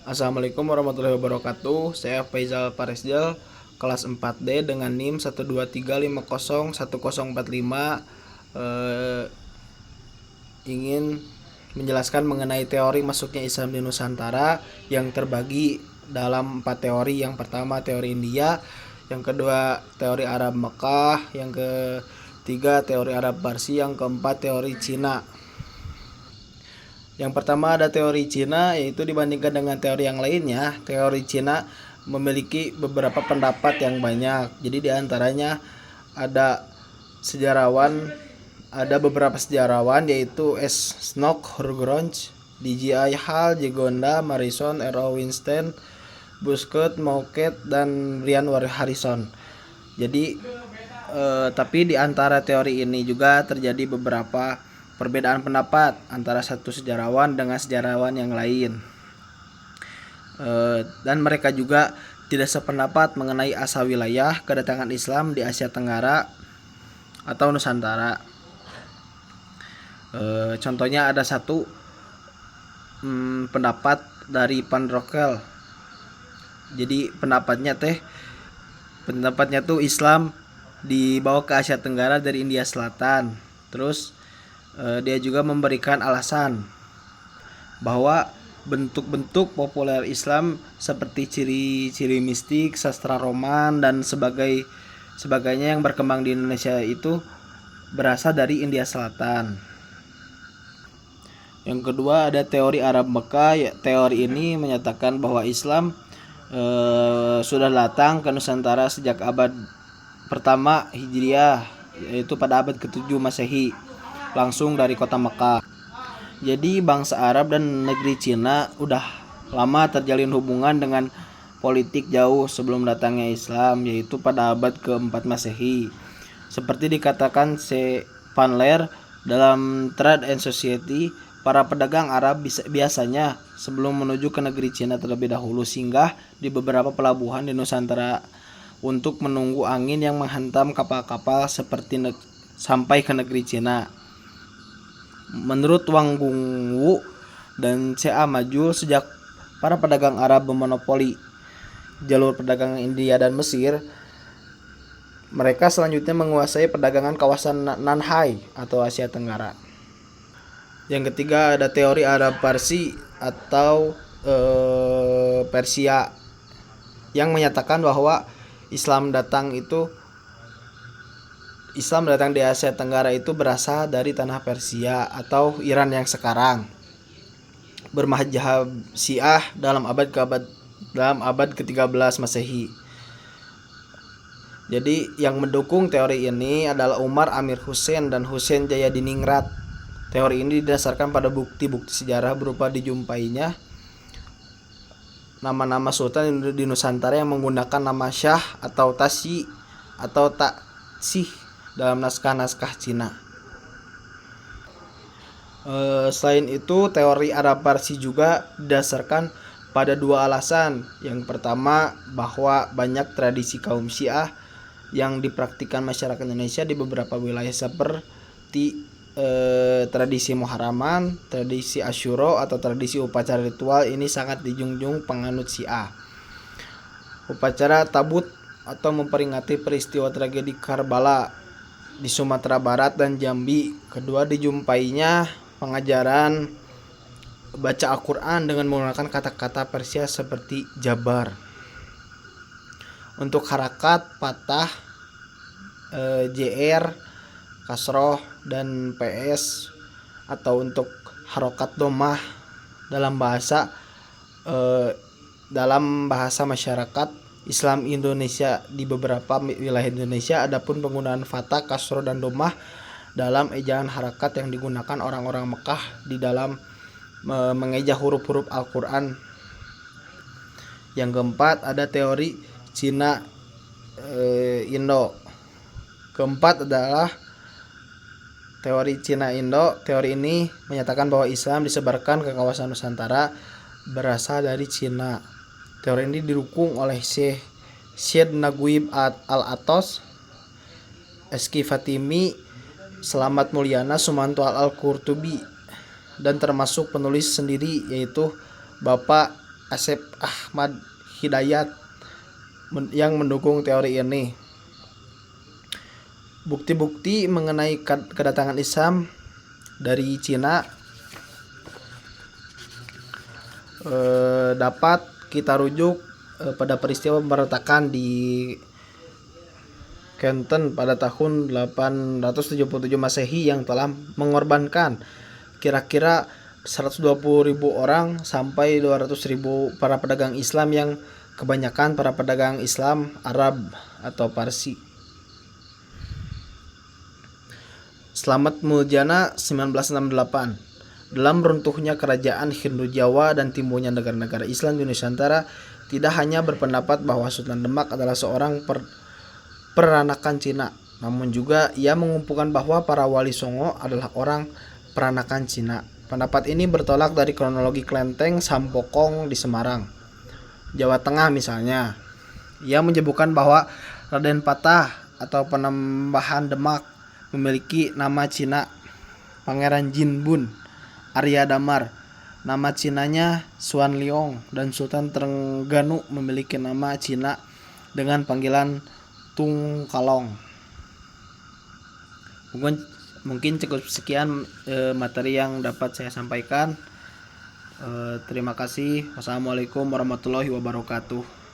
Assalamualaikum warahmatullahi wabarakatuh. Saya Faizal Paresjal, kelas 4D dengan NIM 123501045. Ingin menjelaskan mengenai teori masuknya Islam di Nusantara yang terbagi dalam 4 teori. Yang pertama teori India, yang kedua teori Arab Mekah, yang ketiga teori Arab Parsi, yang keempat teori Cina. Yang pertama ada teori Cina, yaitu dibandingkan dengan teori yang lainnya, teori Cina memiliki beberapa pendapat yang banyak. Jadi diantaranya ada beberapa sejarawan yaitu S. Snook Hurgronj, D.J.I. Hall, J. Gonda, Morrison, R.O. Winston, Busquet, Mouquet, dan Brian Harrison. Jadi tapi di antara teori ini juga terjadi beberapa perbedaan pendapat antara satu sejarawan dengan sejarawan yang lain, dan mereka juga tidak sependapat mengenai asal wilayah kedatangan Islam di Asia Tenggara atau Nusantara. Contohnya ada satu pendapat dari Van Rockel. Jadi pendapatnya tuh Islam dibawa ke Asia Tenggara dari India Selatan. Terus dia juga memberikan alasan bahwa bentuk-bentuk populer Islam seperti ciri-ciri mistik, sastra roman, dan sebagainya yang berkembang di Indonesia itu berasal dari India Selatan. Yang kedua ada teori Arab Mekah. Teori ini menyatakan bahwa Islam sudah datang ke Nusantara sejak abad pertama Hijriah, yaitu pada abad ke-7 Masehi, langsung dari kota Mekah. Jadi bangsa Arab dan negeri Cina udah lama terjalin hubungan dengan politik jauh sebelum datangnya Islam, yaitu pada abad ke-4 Masehi. Seperti dikatakan C. Van Leer dalam Trade and Society, para pedagang Arab biasanya sebelum menuju ke negeri Cina terlebih dahulu singgah di beberapa pelabuhan di Nusantara untuk menunggu angin yang menghantam kapal-kapal sampai ke negeri Cina. Menurut Wang Gungwu dan C.A. Majul, sejak para pedagang Arab memonopoli jalur perdagangan India dan Mesir, mereka selanjutnya menguasai perdagangan kawasan Nanhai atau Asia Tenggara. Yang ketiga ada teori Arab Parsi atau Persia, yang menyatakan bahwa Islam datang di Asia Tenggara itu berasal dari tanah Persia atau Iran yang sekarang, bermadzhab Syiah dalam abad ke-13 Masehi. Jadi yang mendukung teori ini adalah Umar Amir Hussein dan Hussein Jayadiningrat. Teori ini didasarkan pada bukti-bukti sejarah berupa dijumpainya nama-nama sultan di Nusantara yang menggunakan nama Syah atau Tasi atau Taksih dalam naskah-naskah Cina. Selain itu, teori Arab Parsi juga didasarkan pada dua alasan. Yang pertama, bahwa banyak tradisi kaum Syiah yang dipraktikkan masyarakat Indonesia di beberapa wilayah seperti tradisi Muharraman, tradisi Asyura, atau tradisi upacara ritual ini sangat dijunjung penganut Syiah. Upacara tabut atau memperingati peristiwa tragedi Karbala di Sumatera Barat dan Jambi. Kedua, dijumpainya pengajaran baca Al-Quran dengan menggunakan kata-kata Persia seperti jabar. Untuk harakat, patah, JR, kasroh, dan PS, atau untuk harokat domah dalam bahasa masyarakat Islam Indonesia di beberapa wilayah Indonesia. Adapun penggunaan fathah, kasroh, dan domah dalam ejaan harakat yang digunakan orang-orang Mekah di dalam mengeja huruf-huruf Al-Quran. Yang keempat ada teori Cina Indo. Keempat adalah teori Cina Indo. Teori ini menyatakan bahwa Islam disebarkan ke kawasan Nusantara berasal dari Cina. Teori ini didukung oleh Syed Naguib Al-Atos, Eski Fatimi, Selamat Mulyana, Sumanto Al-Qurtubi, dan termasuk penulis sendiri yaitu Bapak Asep Ahmad Hidayat yang mendukung teori ini. Bukti-bukti mengenai kedatangan Islam dari Cina dapat kita rujuk pada peristiwa pemberontakan di Canton pada tahun 877 Masehi yang telah mengorbankan kira-kira 120.000 orang sampai 200.000 para pedagang Islam yang kebanyakan para pedagang Islam Arab atau Parsi. Slamet Muljana 1968. Dalam runtuhnya kerajaan Hindu Jawa dan timbulnya negara-negara Islam di Nusantara, tidak hanya berpendapat bahwa Sultan Demak adalah seorang peranakan Cina, namun juga ia mengumpulkan bahwa para wali Songo adalah orang peranakan Cina. Pendapat ini bertolak dari kronologi kelenteng Sampokong di Semarang, Jawa Tengah misalnya. Ia menyebutkan bahwa Raden Patah atau penambahan Demak memiliki nama Cina Pangeran Jinbun Arya Damar, nama Cinanya Xuan Liong, dan Sultan Trengganu memiliki nama Cina dengan panggilan Tung Kalong. Mungkin cukup sekian materi yang dapat saya sampaikan. Terima kasih. Wassalamualaikum warahmatullahi wabarakatuh.